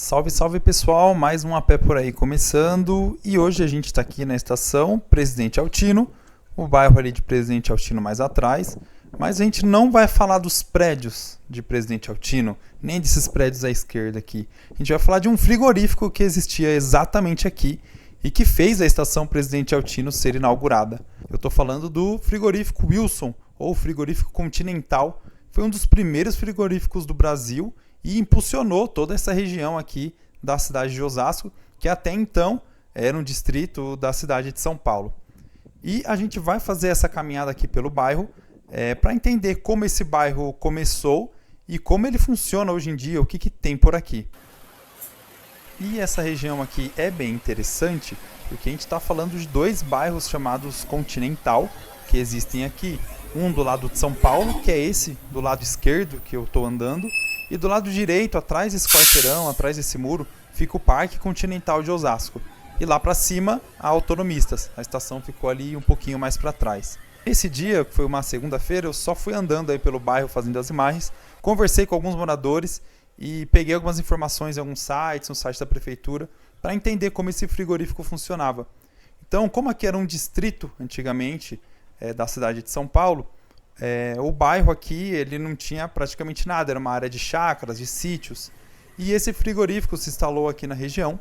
Salve, salve pessoal, mais um A Pé por aí começando e hoje a gente está aqui na estação Presidente Altino, o bairro ali de Presidente Altino mais atrás, mas a gente não vai falar dos prédios de Presidente Altino, nem desses prédios à esquerda aqui. A gente vai falar de um frigorífico que existia exatamente aqui e que fez a estação Presidente Altino ser inaugurada. Eu estou falando do frigorífico Wilson, ou frigorífico Continental. Foi um dos primeiros frigoríficos do Brasil e impulsionou toda essa região aqui da cidade de Osasco, que até então era um distrito da cidade de São Paulo. E a gente vai fazer essa caminhada aqui pelo bairro para entender como esse bairro começou e como ele funciona hoje em dia, o que tem por aqui. E essa região aqui é bem interessante, porque a gente está falando de dois bairros chamados Continental, que existem aqui. Um do lado de São Paulo, que é esse do lado esquerdo que eu estou andando, e do lado direito, atrás desse quarteirão, atrás desse muro, fica o Parque Continental de Osasco. E lá para cima, a Autonomistas. A estação ficou ali um pouquinho mais para trás. Esse dia, que foi uma segunda-feira, eu só fui andando aí pelo bairro fazendo as imagens, conversei com alguns moradores e peguei algumas informações em alguns sites, no site da prefeitura, para entender como esse frigorífico funcionava. Então, como aqui era um distrito antigamente da cidade de São Paulo, o bairro aqui ele não tinha praticamente nada, era uma área de chácaras, de sítios. E esse frigorífico se instalou aqui na região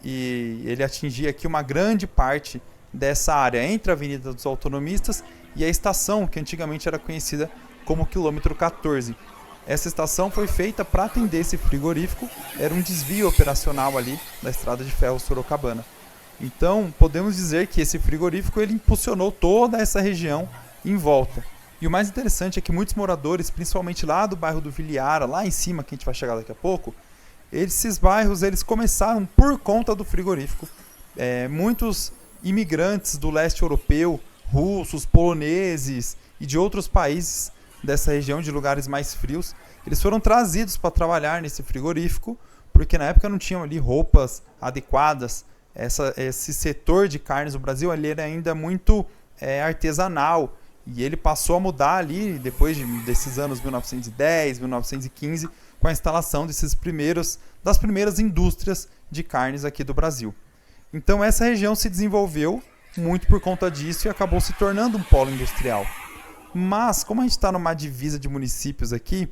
e ele atingia aqui uma grande parte dessa área entre a Avenida dos Autonomistas e a estação, que antigamente era conhecida como quilômetro 14. Essa estação foi feita para atender esse frigorífico, era um desvio operacional ali da estrada de ferro Sorocabana. Então, podemos dizer que esse frigorífico ele impulsionou toda essa região em volta. E o mais interessante é que muitos moradores, principalmente lá do bairro do Viliara, lá em cima, que a gente vai chegar daqui a pouco, esses bairros eles começaram por conta do frigorífico. Muitos imigrantes do leste europeu, russos, poloneses e de outros países dessa região, de lugares mais frios, eles foram trazidos para trabalhar nesse frigorífico, porque na época não tinham ali roupas adequadas. Esse setor de carnes no Brasil ele era ainda muito artesanal. E ele passou a mudar ali, depois desses anos 1910, 1915, com a instalação das primeiras indústrias de carnes aqui do Brasil. Então essa região se desenvolveu muito por conta disso e acabou se tornando um polo industrial. Mas, como a gente está numa divisa de municípios aqui,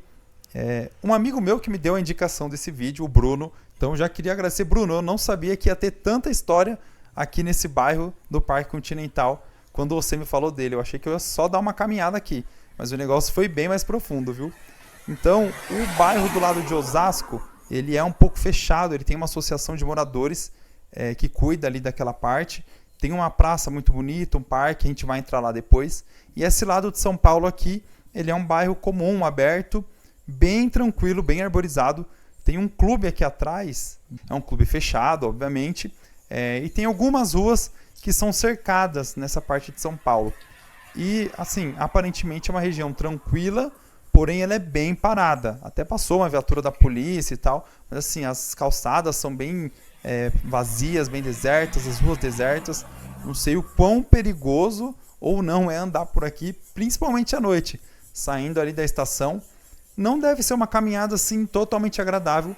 um amigo meu que me deu a indicação desse vídeo, o Bruno, então eu já queria agradecer, Bruno, eu não sabia que ia ter tanta história aqui nesse bairro do Parque Continental, quando você me falou dele. Eu achei que eu ia só dar uma caminhada aqui, mas o negócio foi bem mais profundo, viu? Então, o bairro do lado de Osasco, ele é um pouco fechado, ele tem uma associação de moradores que cuida ali daquela parte, tem uma praça muito bonita, um parque, a gente vai entrar lá depois, e esse lado de São Paulo aqui, ele é um bairro comum, aberto, bem tranquilo, bem arborizado, tem um clube aqui atrás, é um clube fechado, obviamente, e tem algumas ruas que são cercadas nessa parte de São Paulo. E, assim, aparentemente é uma região tranquila, porém ela é bem parada. Até passou uma viatura da polícia e tal, mas assim, as calçadas são bem vazias, bem desertas, as ruas desertas. Não sei o quão perigoso ou não é andar por aqui, principalmente à noite, saindo ali da estação. Não deve ser uma caminhada assim totalmente agradável.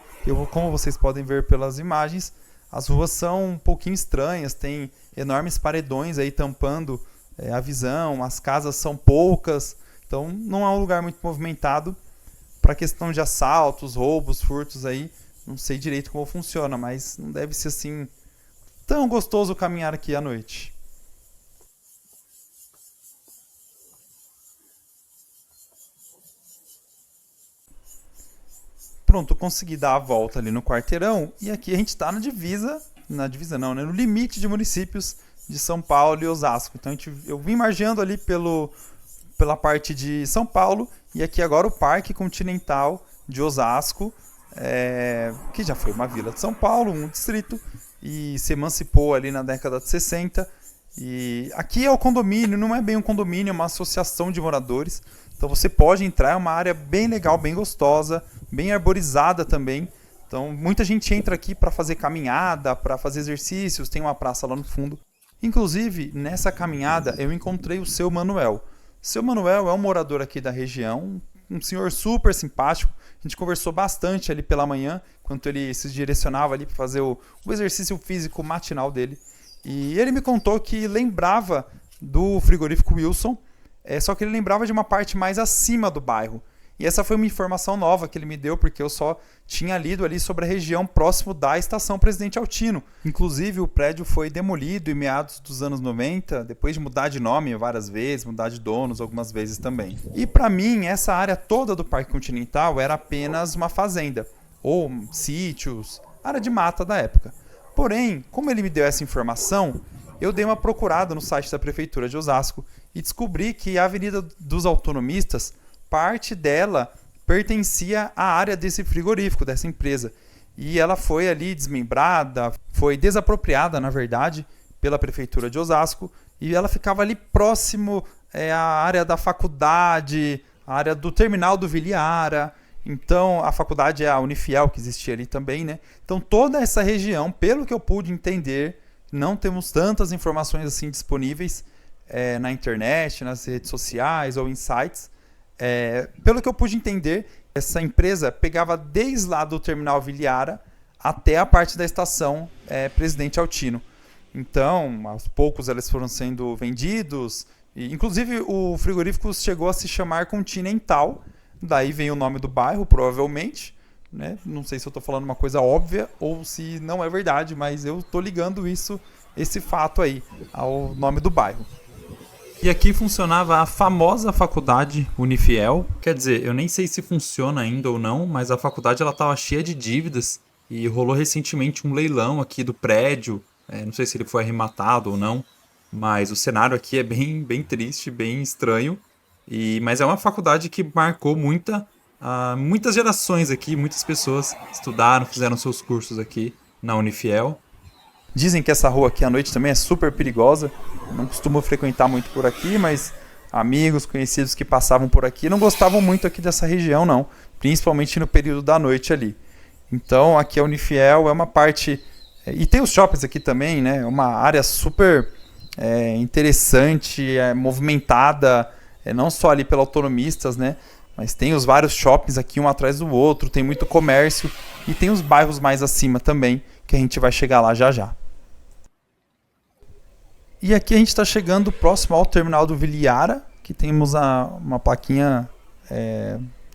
Como vocês podem ver pelas imagens, as ruas são um pouquinho estranhas, tem enormes paredões aí tampando a visão, as casas são poucas, então não é um lugar muito movimentado. Para questão de assaltos, roubos, furtos aí, não sei direito como funciona, mas não deve ser assim tão gostoso caminhar aqui à noite. Pronto, eu consegui dar a volta ali no quarteirão e aqui a gente está na divisa não, né? No limite de municípios de São Paulo e Osasco. Então eu vim margeando ali pela parte de São Paulo e aqui agora o Parque Continental de Osasco, que já foi uma vila de São Paulo, um distrito, e se emancipou ali na década de 60. E aqui é o condomínio, não é bem um condomínio, é uma associação de moradores. Então você pode entrar, é uma área bem legal, bem gostosa, bem arborizada também. Então muita gente entra aqui para fazer caminhada, para fazer exercícios, tem uma praça lá no fundo. Inclusive, nessa caminhada eu encontrei o seu Manuel. O seu Manuel é um morador aqui da região, um senhor super simpático. A gente conversou bastante ali pela manhã, enquanto ele se direcionava ali para fazer o exercício físico matinal dele. E ele me contou que lembrava do frigorífico Wilson, só que ele lembrava de uma parte mais acima do bairro. E essa foi uma informação nova que ele me deu, porque eu só tinha lido ali sobre a região próximo da estação Presidente Altino. Inclusive, o prédio foi demolido em meados dos anos 90, depois de mudar de nome várias vezes, mudar de donos algumas vezes também. E para mim, essa área toda do Parque Continental era apenas uma fazenda, ou sítios, área de mata da época. Porém, como ele me deu essa informação, eu dei uma procurada no site da Prefeitura de Osasco e descobri que a Avenida dos Autonomistas, parte dela pertencia à área desse frigorífico, dessa empresa. E ela foi ali desmembrada, foi desapropriada, na verdade, pela Prefeitura de Osasco. E ela ficava ali próximo à área da faculdade, à área do terminal do Viliara. Então, a faculdade é a Unifiel, que existia ali também, né? Então, toda essa região, pelo que eu pude entender, não temos tantas informações assim disponíveis na internet, nas redes sociais ou em sites. Pelo que eu pude entender, essa empresa pegava desde lá do terminal Viliara até a parte da estação Presidente Altino. Então, aos poucos eles foram sendo vendidos. E, inclusive, o frigorífico chegou a se chamar Continental. Daí vem o nome do bairro, provavelmente. Né? Não sei se eu estou falando uma coisa óbvia ou se não é verdade, mas eu estou ligando esse fato aí ao nome do bairro. E aqui funcionava a famosa faculdade Unifiel. Quer dizer, eu nem sei se funciona ainda ou não, mas a faculdade estava cheia de dívidas e rolou recentemente um leilão aqui do prédio. Não sei se ele foi arrematado ou não, mas o cenário aqui é bem triste, bem estranho. Mas é uma faculdade que marcou muitas gerações aqui, muitas pessoas estudaram, fizeram seus cursos aqui na Unifiel. Dizem que essa rua aqui à noite também é super perigosa. Não costumo frequentar muito por aqui, mas amigos, conhecidos que passavam por aqui não gostavam muito aqui dessa região, não. Principalmente no período da noite ali. Então, aqui a Unifiel é uma parte... E tem os shoppings aqui também, né? É uma área super interessante, movimentada, não só ali pela Autonomistas, né? Mas tem os vários shoppings aqui, um atrás do outro, tem muito comércio e tem os bairros mais acima também, que a gente vai chegar lá já já. E aqui a gente está chegando próximo ao terminal do Viliara, que temos uma plaquinha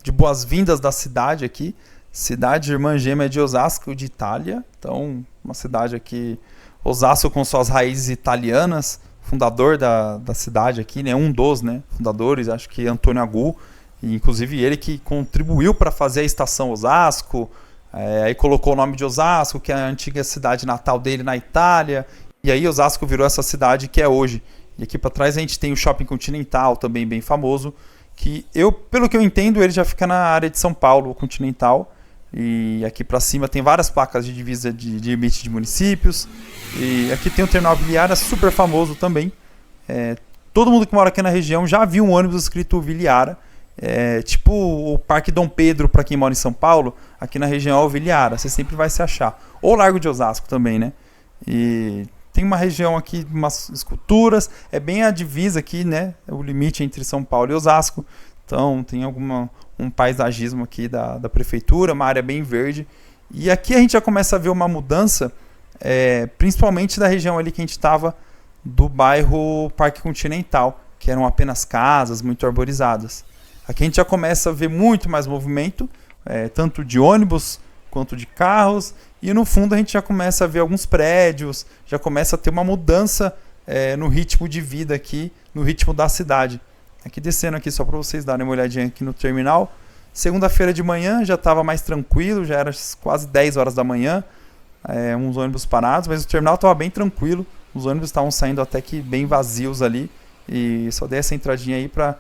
de boas-vindas da cidade aqui. Cidade Irmã Gêmea de Osasco, de Itália. Então, uma cidade aqui, Osasco com suas raízes italianas. Fundador da cidade aqui, né? Um dos fundadores, acho que Antônio Agu. E, inclusive ele que contribuiu para fazer a estação Osasco. Aí colocou o nome de Osasco, que é a antiga cidade natal dele na Itália. E aí Osasco virou essa cidade que é hoje. E aqui para trás a gente tem o Shopping Continental, também bem famoso. Que pelo que eu entendo, ele já fica na área de São Paulo, o Continental. E aqui para cima tem várias placas de divisa de limite de municípios. E aqui tem o terminal Viliara, super famoso também. Todo mundo que mora aqui na região já viu um ônibus escrito Viliara. Tipo o Parque Dom Pedro, para quem mora em São Paulo, aqui na região é o Viliara, você sempre vai se achar. Ou Largo de Osasco também, né? E tem uma região aqui, umas esculturas, é bem a divisa aqui, né? O limite entre São Paulo e Osasco. Então tem um paisagismo aqui da prefeitura, uma área bem verde. E aqui a gente já começa a ver uma mudança, principalmente da região ali que a gente estava, do bairro Parque Continental, que eram apenas casas muito arborizadas. Aqui a gente já começa a ver muito mais movimento, tanto de ônibus quanto de carros, e no fundo a gente já começa a ver alguns prédios, já começa a ter uma mudança no ritmo de vida aqui, no ritmo da cidade. Aqui descendo aqui só para vocês darem uma olhadinha aqui no terminal. Segunda-feira de manhã já estava mais tranquilo, já era quase 10 horas da manhã, uns ônibus parados, mas o terminal estava bem tranquilo, os ônibus estavam saindo até que bem vazios ali, e só dei essa entradinha aí para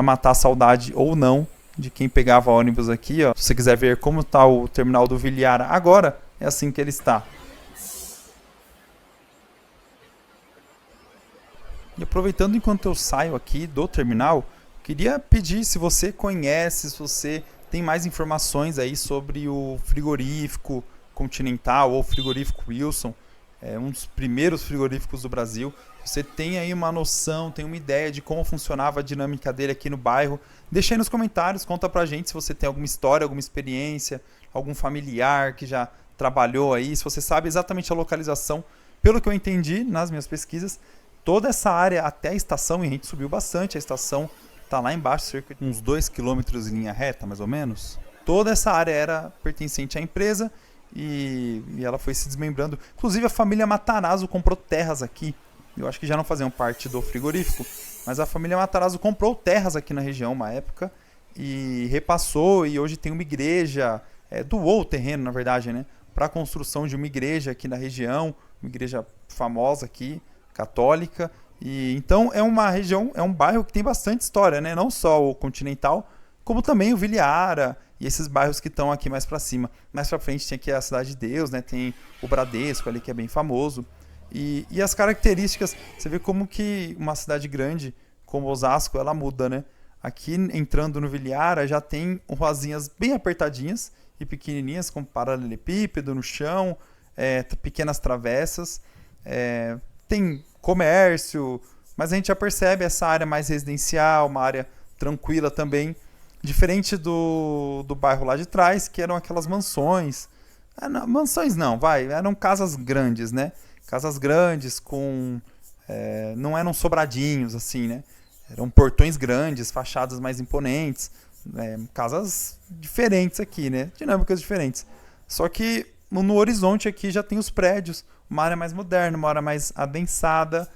matar a saudade ou não de quem pegava ônibus aqui. Ó. Se você quiser ver como está o terminal do Viliara agora, é assim que ele está. E aproveitando enquanto eu saio aqui do terminal, queria pedir se você conhece, se você tem mais informações aí sobre o frigorífico Continental ou frigorífico Wilson, um dos primeiros frigoríficos do Brasil. Você tem aí uma noção, tem uma ideia de como funcionava a dinâmica dele aqui no bairro? Deixa aí nos comentários, conta pra gente se você tem alguma história, alguma experiência, algum familiar que já trabalhou aí, se você sabe exatamente a localização. Pelo que eu entendi nas minhas pesquisas, toda essa área até a estação, e a gente subiu bastante, a estação está lá embaixo, cerca de uns 2 quilômetros em linha reta, mais ou menos. Toda essa área era pertencente à empresa e ela foi se desmembrando. Inclusive a família Matarazzo comprou terras aqui. Eu acho que já não faziam parte do frigorífico, mas a família Matarazzo comprou terras aqui na região uma época e repassou, e hoje tem uma igreja, doou o terreno, na verdade, né, para a construção de uma igreja aqui na região, uma igreja famosa aqui, católica. E então é uma região, é um bairro que tem bastante história, né? Não só o Continental, como também o Viliara e esses bairros que estão aqui mais para cima. Mais para frente tem aqui a Cidade de Deus, né? Tem o Bradesco ali, que é bem famoso. E as características, você vê como que uma cidade grande como Osasco, ela muda, né? Aqui entrando no Viliara já tem ruazinhas bem apertadinhas e pequenininhas, com paralelepípedo no chão, pequenas travessas, tem comércio, mas a gente já percebe essa área mais residencial, uma área tranquila também, diferente do bairro lá de trás, que eram aquelas mansões. Não, mansões não, eram casas grandes, né? Casas grandes com... não eram sobradinhos, assim, né? Eram portões grandes, fachadas mais imponentes, casas diferentes aqui, né? Dinâmicas diferentes. Só que no horizonte aqui já tem os prédios, uma área mais moderna, uma área mais adensada.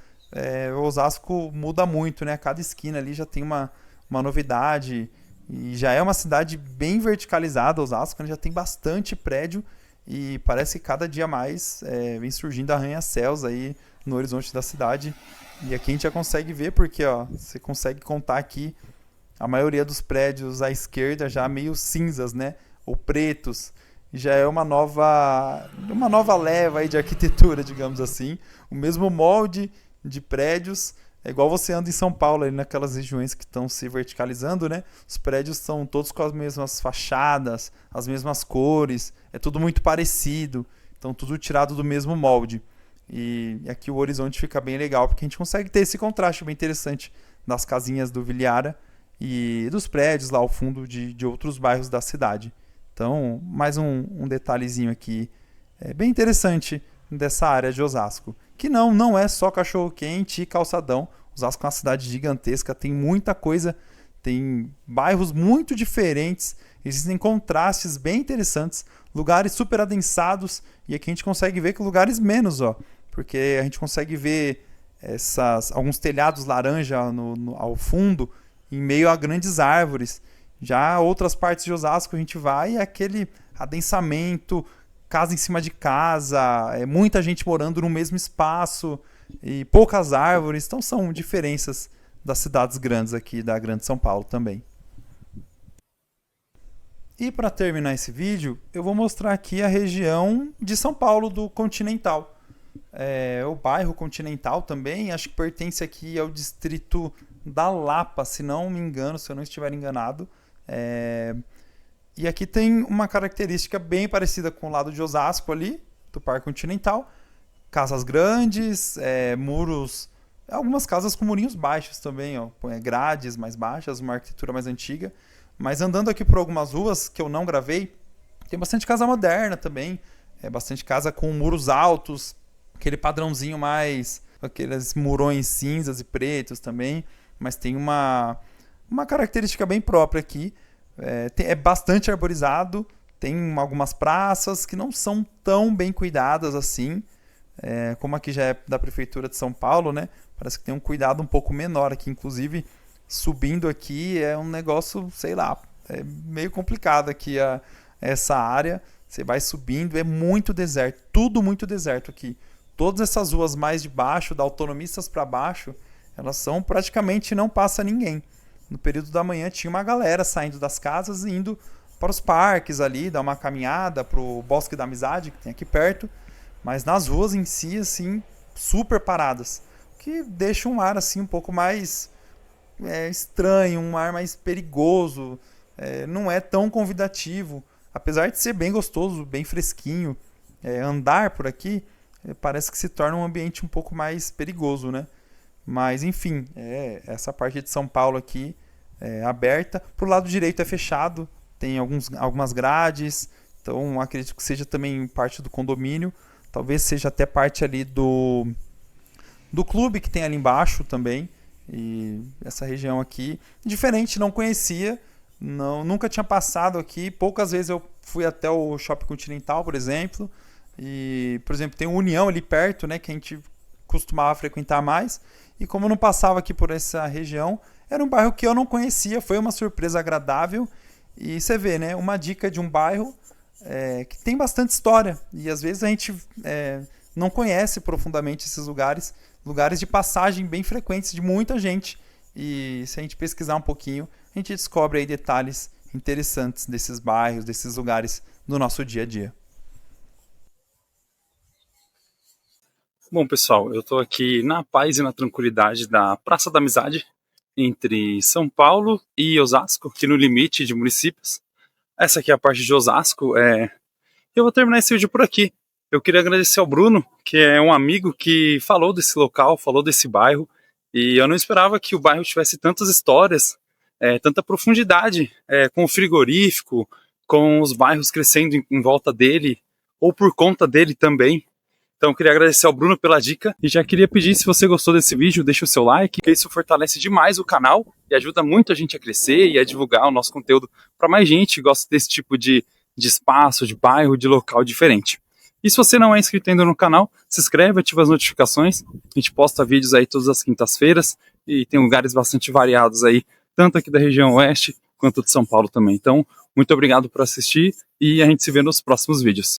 O Osasco muda muito, né? Cada esquina ali já tem uma novidade. E já é uma cidade bem verticalizada, Osasco, né? Já tem bastante prédio e parece que cada dia mais vem surgindo arranha-céus aí no horizonte da cidade. E aqui a gente já consegue ver, porque ó, você consegue contar aqui a maioria dos prédios à esquerda já meio cinzas, né? Ou pretos. Já é uma nova leva aí de arquitetura, digamos assim. O mesmo molde de prédios, é igual você anda em São Paulo, ali naquelas regiões que estão se verticalizando, né? Os prédios são todos com as mesmas fachadas, as mesmas cores, é tudo muito parecido, então tudo tirado do mesmo molde. E aqui o horizonte fica bem legal, porque a gente consegue ter esse contraste bem interessante das casinhas do Viliara e dos prédios lá ao fundo de outros bairros da cidade. Então, mais um detalhezinho aqui bem interessante dessa área de Osasco. Que não é só cachorro-quente e calçadão. Osasco é uma cidade gigantesca, tem muita coisa, tem bairros muito diferentes, existem contrastes bem interessantes, lugares super adensados, e aqui a gente consegue ver que lugares menos, ó, porque a gente consegue ver alguns telhados laranja ao fundo, em meio a grandes árvores. Já outras partes de Osasco a gente vai e é aquele adensamento, casa em cima de casa, muita gente morando no mesmo espaço e poucas árvores. Então são diferenças das cidades grandes aqui, da Grande São Paulo também. E para terminar esse vídeo, eu vou mostrar aqui a região de São Paulo do Continental. O bairro Continental também, acho que pertence aqui ao distrito da Lapa, se não me engano, se eu não estiver enganado. E aqui tem uma característica bem parecida com o lado de Osasco ali, do Parque Continental. Casas grandes, muros, algumas casas com murinhos baixos também, ó, grades mais baixas, uma arquitetura mais antiga. Mas andando aqui por algumas ruas que eu não gravei, tem bastante casa moderna também, bastante casa com muros altos, aquele padrãozinho mais, aqueles murões cinzas e pretos também, mas tem uma característica bem própria aqui. É bastante arborizado, tem algumas praças que não são tão bem cuidadas assim, como aqui já é da Prefeitura de São Paulo, né? Parece que tem um cuidado um pouco menor aqui, inclusive subindo aqui é um negócio, sei lá, é meio complicado aqui essa área. Você vai subindo, é muito deserto, tudo muito deserto aqui. Todas essas ruas mais de baixo, da Autonomistas para baixo, elas são praticamente não passa ninguém. No período da manhã tinha uma galera saindo das casas e indo para os parques ali, dar uma caminhada para o Bosque da Amizade, que tem aqui perto, mas nas ruas em si, assim, super paradas, que deixa um ar assim um pouco mais estranho, um ar mais perigoso, não é tão convidativo, apesar de ser bem gostoso, bem fresquinho, andar por aqui, parece que se torna um ambiente um pouco mais perigoso, né? Mas enfim, essa parte de São Paulo aqui é aberta. Pro lado direito é fechado, tem algumas grades, então acredito que seja também parte do condomínio. Talvez seja até parte ali do clube que tem ali embaixo também. E essa região aqui, diferente, não conhecia, não, nunca tinha passado aqui. Poucas vezes eu fui até o Shopping Continental, por exemplo. E, por exemplo, tem o União ali perto, né, que a gente costumava frequentar mais. E como eu não passava aqui por essa região, era um bairro que eu não conhecia, foi uma surpresa agradável. E você vê, né, uma dica de um bairro que tem bastante história. E às vezes a gente não conhece profundamente esses lugares, lugares de passagem bem frequentes de muita gente. E se a gente pesquisar um pouquinho, a gente descobre aí detalhes interessantes desses bairros, desses lugares no nosso dia a dia. Bom, pessoal, eu estou aqui na paz e na tranquilidade da Praça da Amizade, entre São Paulo e Osasco, aqui no limite de municípios. Essa aqui é a parte de Osasco. Eu vou terminar esse vídeo por aqui. Eu queria agradecer ao Bruno, que é um amigo que falou desse local, falou desse bairro, e eu não esperava que o bairro tivesse tantas histórias, tanta profundidade, com o frigorífico, com os bairros crescendo em volta dele, ou por conta dele também. Então eu queria agradecer ao Bruno pela dica e já queria pedir, se você gostou desse vídeo, deixa o seu like, porque isso fortalece demais o canal e ajuda muito a gente a crescer e a divulgar o nosso conteúdo para mais gente que gosta desse tipo de espaço, de bairro, de local diferente. E se você não é inscrito ainda no canal, se inscreve, ativa as notificações, a gente posta vídeos aí todas as quintas-feiras e tem lugares bastante variados aí, tanto aqui da região oeste quanto de São Paulo também. Então, muito obrigado por assistir e a gente se vê nos próximos vídeos.